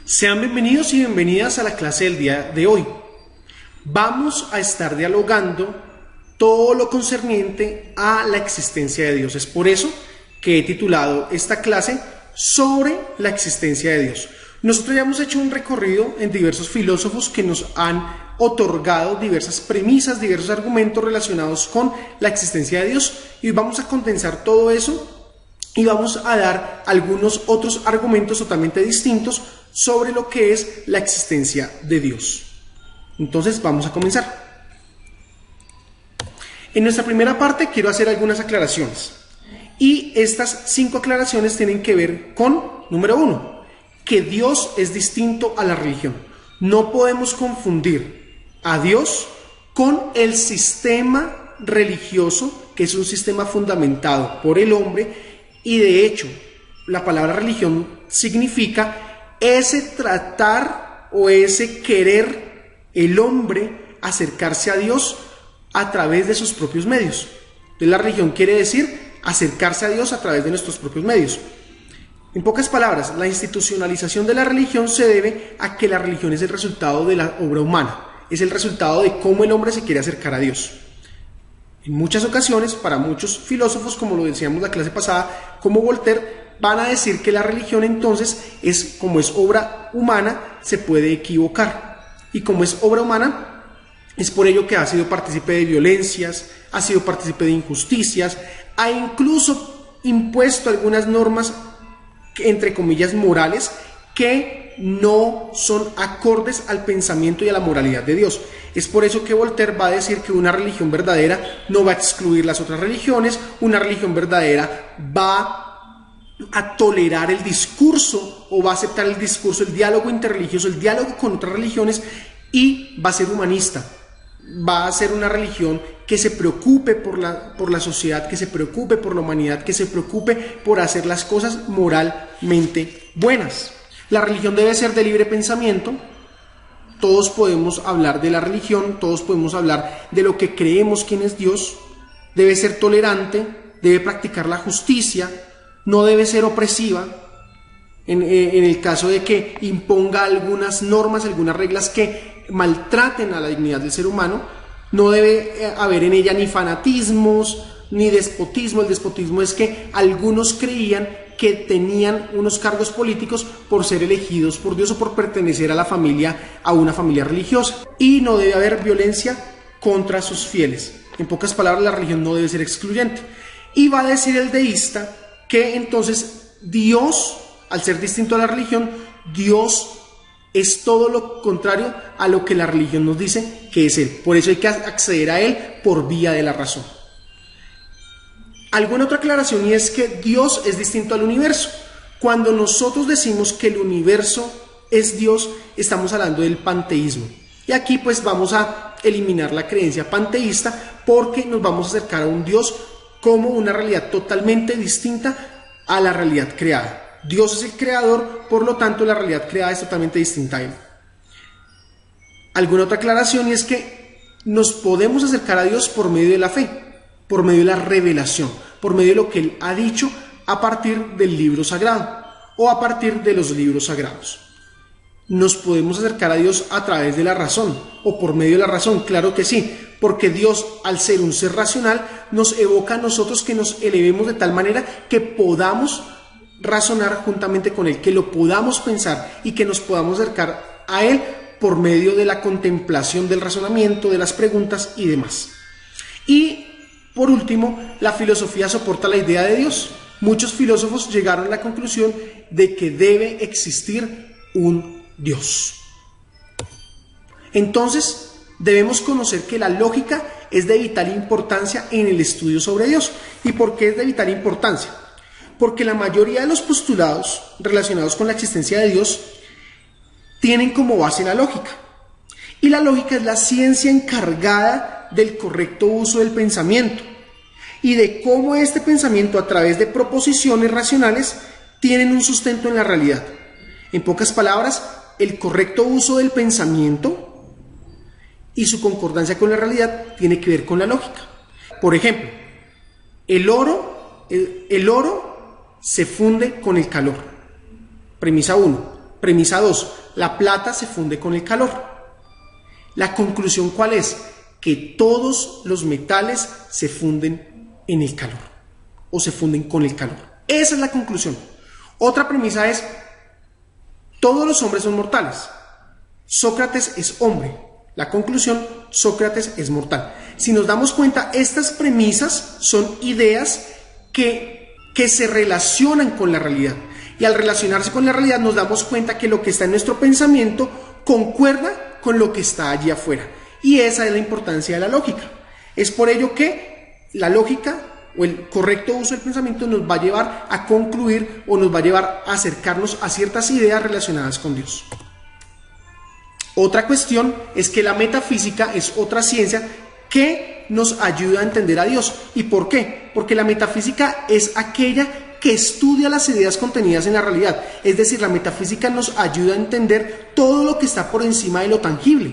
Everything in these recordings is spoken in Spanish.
Sean bienvenidos y bienvenidas a la clase del día de hoy. Vamos a estar dialogando todo lo concerniente a la existencia de Dios. Es por eso que he titulado esta clase sobre la existencia de Dios. Nosotros ya hemos hecho un recorrido en diversos filósofos que nos han otorgado diversas premisas, diversos argumentos relacionados con la existencia de Dios, y vamos a condensar todo eso y vamos a dar algunos otros argumentos totalmente distintos sobre lo que es la existencia de Dios. Entonces vamos a comenzar. En nuestra primera parte quiero hacer algunas aclaraciones, y estas 5 aclaraciones tienen que ver con, número 1, que Dios es distinto a la religión. No podemos confundir a Dios con el sistema religioso, que es un sistema fundamentado por el hombre, y de hecho la palabra religión significa ese tratar o ese querer el hombre acercarse a Dios a través de sus propios medios. Entonces la religión quiere decir acercarse a Dios a través de nuestros propios medios. En pocas palabras, la institucionalización de la religión se debe a que la religión es el resultado de la obra humana, es el resultado de cómo el hombre se quiere acercar a Dios. En muchas ocasiones, para muchos filósofos, como lo decíamos la clase pasada, como Voltaire, van a decir que la religión entonces, como es obra humana, se puede equivocar. Y como es obra humana, es por ello que ha sido partícipe de violencias, ha sido partícipe de injusticias, ha incluso impuesto algunas normas, entre comillas, morales, que no son acordes al pensamiento y a la moralidad de Dios. Es por eso que Voltaire va a decir que una religión verdadera no va a excluir las otras religiones, una religión verdadera va a tolerar el discurso o va a aceptar el discurso, el diálogo interreligioso, el diálogo con otras religiones, y va a ser humanista. Va a ser una religión que se preocupe por la sociedad, que se preocupe por la humanidad, que se preocupe por hacer las cosas moralmente buenas. La religión debe ser de libre pensamiento. Todos podemos hablar de la religión, todos podemos hablar de lo que creemos quién es Dios. Debe ser tolerante, debe practicar la justicia, no debe ser opresiva. En el caso de que imponga algunas normas, algunas reglas que maltraten a la dignidad del ser humano, no debe haber en ella ni fanatismos, ni despotismo. El despotismo es que algunos creían que tenían unos cargos políticos por ser elegidos por Dios o por pertenecer a una familia religiosa. Y no debe haber violencia contra sus fieles. En pocas palabras, la religión no debe ser excluyente. Y va a decir el deísta que entonces Dios, al ser distinto a la religión, Dios es todo lo contrario a lo que la religión nos dice que es Él. Por eso hay que acceder a Él por vía de la razón. Alguna otra aclaración, y es que Dios es distinto al universo. Cuando nosotros decimos que el universo es Dios, estamos hablando del panteísmo. Y aquí pues vamos a eliminar la creencia panteísta, porque nos vamos a acercar a un Dios como una realidad totalmente distinta a la realidad creada. Dios es el creador, por lo tanto la realidad creada es totalmente distinta a Él. Alguna otra aclaración, y es que nos podemos acercar a Dios por medio de la fe, por medio de la revelación, por medio de lo que Él ha dicho a partir del libro sagrado o a partir de los libros sagrados. ¿Nos podemos acercar a Dios a través de la razón o por medio de la razón? Claro que sí, porque Dios, al ser un ser racional, nos evoca a nosotros que nos elevemos de tal manera que podamos razonar juntamente con Él, que lo podamos pensar y que nos podamos acercar a Él por medio de la contemplación, del razonamiento, de las preguntas y demás. Y por último, la filosofía soporta la idea de Dios. Muchos filósofos llegaron a la conclusión de que debe existir un Dios. Entonces, debemos conocer que la lógica es de vital importancia en el estudio sobre Dios. ¿Y por qué es de vital importancia? Porque la mayoría de los postulados relacionados con la existencia de Dios tienen como base la lógica. Y la lógica es la ciencia encargada del correcto uso del pensamiento y de cómo este pensamiento, a través de proposiciones racionales, tienen un sustento en la realidad. En pocas palabras, el correcto uso del pensamiento y su concordancia con la realidad tiene que ver con la lógica. Por ejemplo, el oro se funde con el calor. Premisa 1. Premisa 2. La plata se funde con el calor. La conclusión, ¿cuál es? Que todos los metales se funden en el calor o se funden con el calor. Esa es la conclusión. Otra premisa es: todos los hombres son mortales. Sócrates es hombre. La conclusión: Sócrates es mortal. Si nos damos cuenta, estas premisas son ideas que se relacionan con la realidad. Y al relacionarse con la realidad nos damos cuenta que lo que está en nuestro pensamiento concuerda con lo que está allí afuera. Y esa es la importancia de la lógica. Es por ello que la lógica o el correcto uso del pensamiento nos va a llevar a concluir o nos va a llevar a acercarnos a ciertas ideas relacionadas con Dios. Otra cuestión es que la metafísica es otra ciencia que nos ayuda a entender a Dios. ¿Y por qué? Porque la metafísica es aquella que estudia las ideas contenidas en la realidad. Es decir, la metafísica nos ayuda a entender todo lo que está por encima de lo tangible.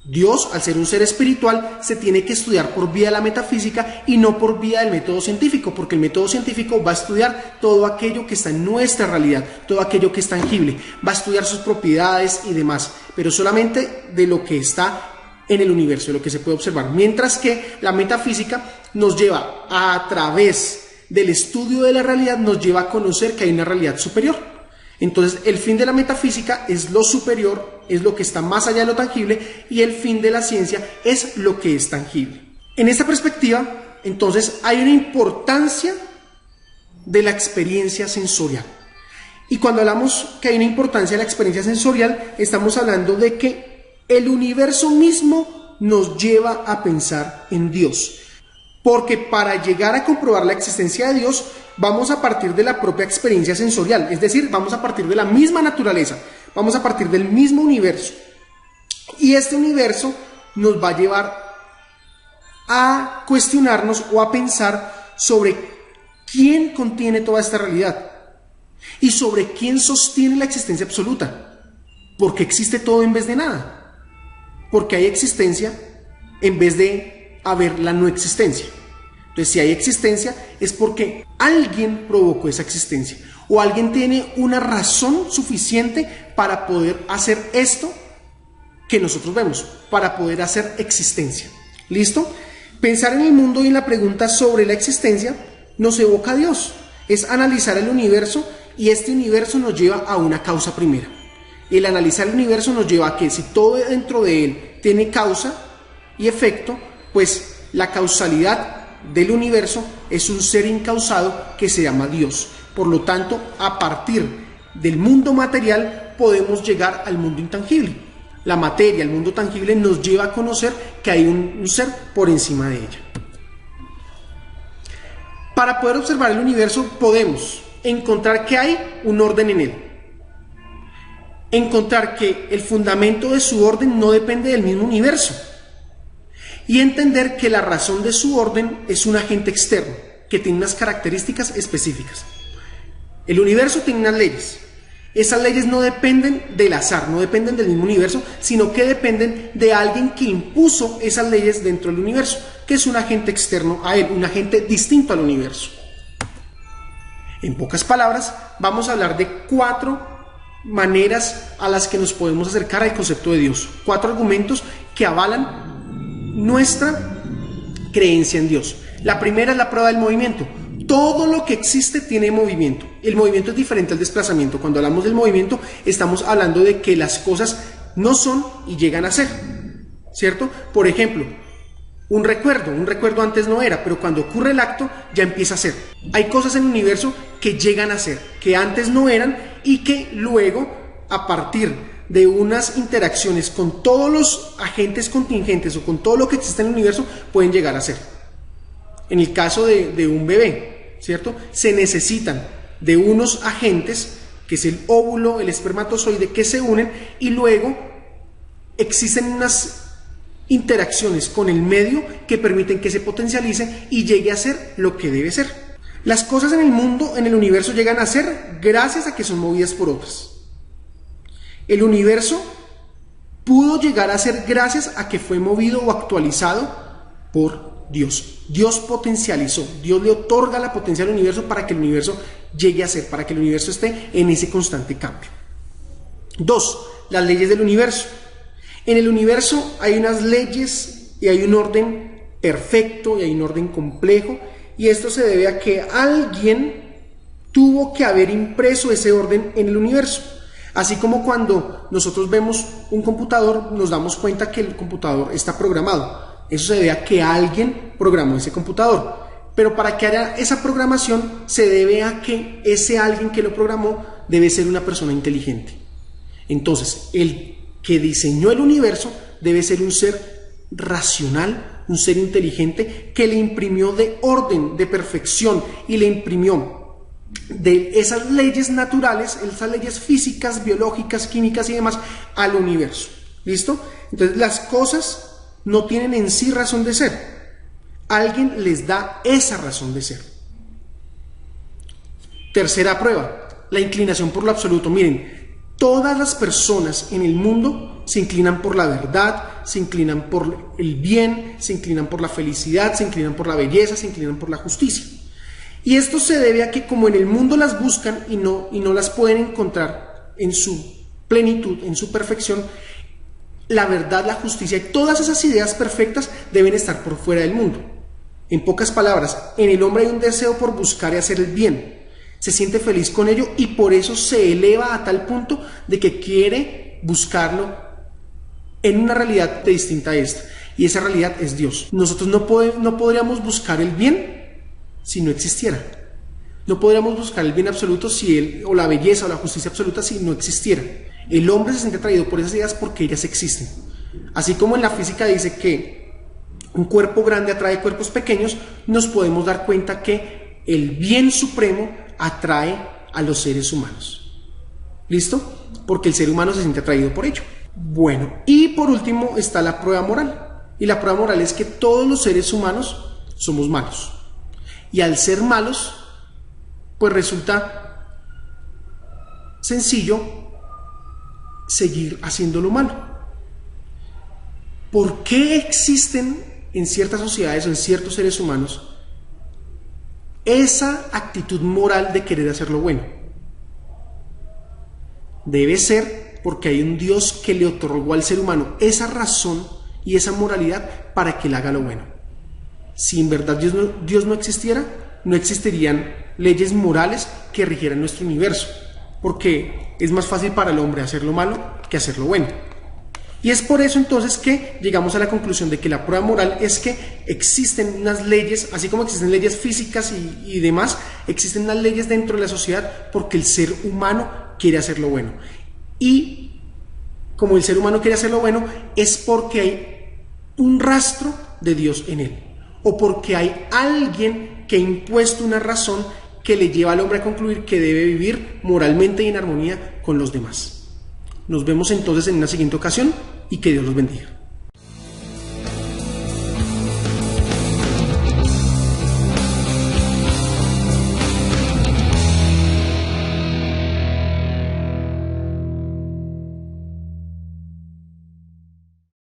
Dios, al ser un ser espiritual, se tiene que estudiar por vía de la metafísica y no por vía del método científico, porque el método científico va a estudiar todo aquello que está en nuestra realidad, todo aquello que es tangible, va a estudiar sus propiedades y demás, pero solamente de lo que está en el universo, de lo que se puede observar, mientras que la metafísica nos lleva a través del estudio de la realidad, nos lleva a conocer que hay una realidad superior. Entonces, el fin de la metafísica es lo superior, es lo que está más allá de lo tangible, y el fin de la ciencia es lo que es tangible. En esta perspectiva, entonces, hay una importancia de la experiencia sensorial. Y cuando hablamos que hay una importancia de la experiencia sensorial, estamos hablando de que el universo mismo nos lleva a pensar en Dios. Porque para llegar a comprobar la existencia de Dios, vamos a partir de la propia experiencia sensorial, es decir, vamos a partir de la misma naturaleza, vamos a partir del mismo universo. Y este universo nos va a llevar a cuestionarnos o a pensar sobre quién contiene toda esta realidad y sobre quién sostiene la existencia absoluta. ¿Por qué existe todo en vez de nada? Porque hay existencia en vez de haber la no existencia. Entonces, si hay existencia es porque alguien provocó esa existencia o alguien tiene una razón suficiente para poder hacer esto que nosotros vemos, para poder hacer existencia. ¿Listo? Pensar en el mundo y en la pregunta sobre la existencia nos evoca a Dios. Es analizar el universo y este universo nos lleva a una causa primera. El analizar el universo nos lleva a que si todo dentro de él tiene causa y efecto, pues la causalidad del universo es un ser incausado que se llama Dios. Por lo tanto, a partir del mundo material podemos llegar al mundo intangible. La materia, el mundo tangible, nos lleva a conocer que hay un ser por encima de ella. Para poder observar el universo podemos encontrar que hay un orden en él. Encontrar que el fundamento de su orden no depende del mismo universo. Y entender que la razón de su orden es un agente externo, que tiene unas características específicas. El universo tiene unas leyes. Esas leyes no dependen del azar, no dependen del mismo universo, sino que dependen de alguien que impuso esas leyes dentro del universo, que es un agente externo a él, un agente distinto al universo. En pocas palabras, vamos a hablar de 4 maneras a las que nos podemos acercar al concepto de Dios. 4 argumentos que avalan nuestra creencia en Dios. La primera es la prueba del movimiento. Todo lo que existe tiene movimiento. El movimiento es diferente al desplazamiento. Cuando hablamos del movimiento, estamos hablando de que las cosas no son y llegan a ser, ¿cierto? Por ejemplo, un recuerdo antes no era, pero cuando ocurre el acto ya empieza a ser. Hay cosas en el universo que llegan a ser, que antes no eran y que luego, a partir de unas interacciones con todos los agentes contingentes o con todo lo que existe en el universo, pueden llegar a ser. En el caso de un bebé, ¿cierto? Se necesitan de unos agentes, que es el óvulo, el espermatozoide, que se unen y luego existen unas interacciones con el medio que permiten que se potencialice y llegue a ser lo que debe ser. Las cosas en el mundo, en el universo, llegan a ser gracias a que son movidas por otras. El universo pudo llegar a ser gracias a que fue movido o actualizado por Dios. Dios potencializó, Dios le otorga la potencia al universo para que el universo llegue a ser, para que el universo esté en ese constante cambio. 2. Las leyes del universo. En el universo hay unas leyes y hay un orden perfecto y hay un orden complejo, y esto se debe a que alguien tuvo que haber impreso ese orden en el universo. Así como cuando nosotros vemos un computador, nos damos cuenta que el computador está programado. Eso se debe a que alguien programó ese computador. Pero para que haya esa programación, se debe a que ese alguien que lo programó debe ser una persona inteligente. Entonces, el que diseñó el universo debe ser un ser racional, un ser inteligente, que le imprimió de orden, de perfección, y le imprimió de esas leyes naturales, esas leyes físicas, biológicas, químicas y demás al universo. ¿Listo? Entonces las cosas no tienen en sí razón de ser. Alguien les da esa razón de ser. Tercera prueba, la inclinación por lo absoluto. Miren, todas las personas en el mundo se inclinan por la verdad, se inclinan por el bien, se inclinan por la felicidad, se inclinan por la belleza, se inclinan por la justicia. Y esto se debe a que como en el mundo las buscan y no las pueden encontrar en su plenitud, en su perfección, la verdad, la justicia y todas esas ideas perfectas deben estar por fuera del mundo. En pocas palabras, en el hombre hay un deseo por buscar y hacer el bien. Se siente feliz con ello y por eso se eleva a tal punto de que quiere buscarlo en una realidad distinta a esta. Y esa realidad es Dios. Nosotros no podríamos buscar el bien si no existiera. No podríamos buscar el bien absoluto o la belleza o la justicia absoluta si no existiera. El hombre se siente atraído por esas ideas porque ellas existen. Así como en la física dice que un cuerpo grande atrae cuerpos pequeños, nos podemos dar cuenta que el bien supremo atrae a los seres humanos. ¿Listo? Porque el ser humano se siente atraído por ello. Bueno, y por último está la prueba moral. Y la prueba moral es que todos los seres humanos somos malos. Y al ser malos, pues resulta sencillo seguir haciendo lo malo. ¿Por qué existen en ciertas sociedades o en ciertos seres humanos esa actitud moral de querer hacer lo bueno? Debe ser porque hay un Dios que le otorgó al ser humano esa razón y esa moralidad para que él haga lo bueno. Si en verdad Dios no existiera, no existirían leyes morales que rigieran nuestro universo, porque es más fácil para el hombre hacer lo malo que hacer lo bueno. Y es por eso entonces que llegamos a la conclusión de que la prueba moral es que existen unas leyes, así como existen leyes físicas y demás, existen unas leyes dentro de la sociedad porque el ser humano quiere hacer lo bueno. Y como el ser humano quiere hacer lo bueno, es porque hay un rastro de Dios en él, o porque hay alguien que ha impuesto una razón que le lleva al hombre a concluir que debe vivir moralmente y en armonía con los demás. Nos vemos entonces en una siguiente ocasión y que Dios los bendiga.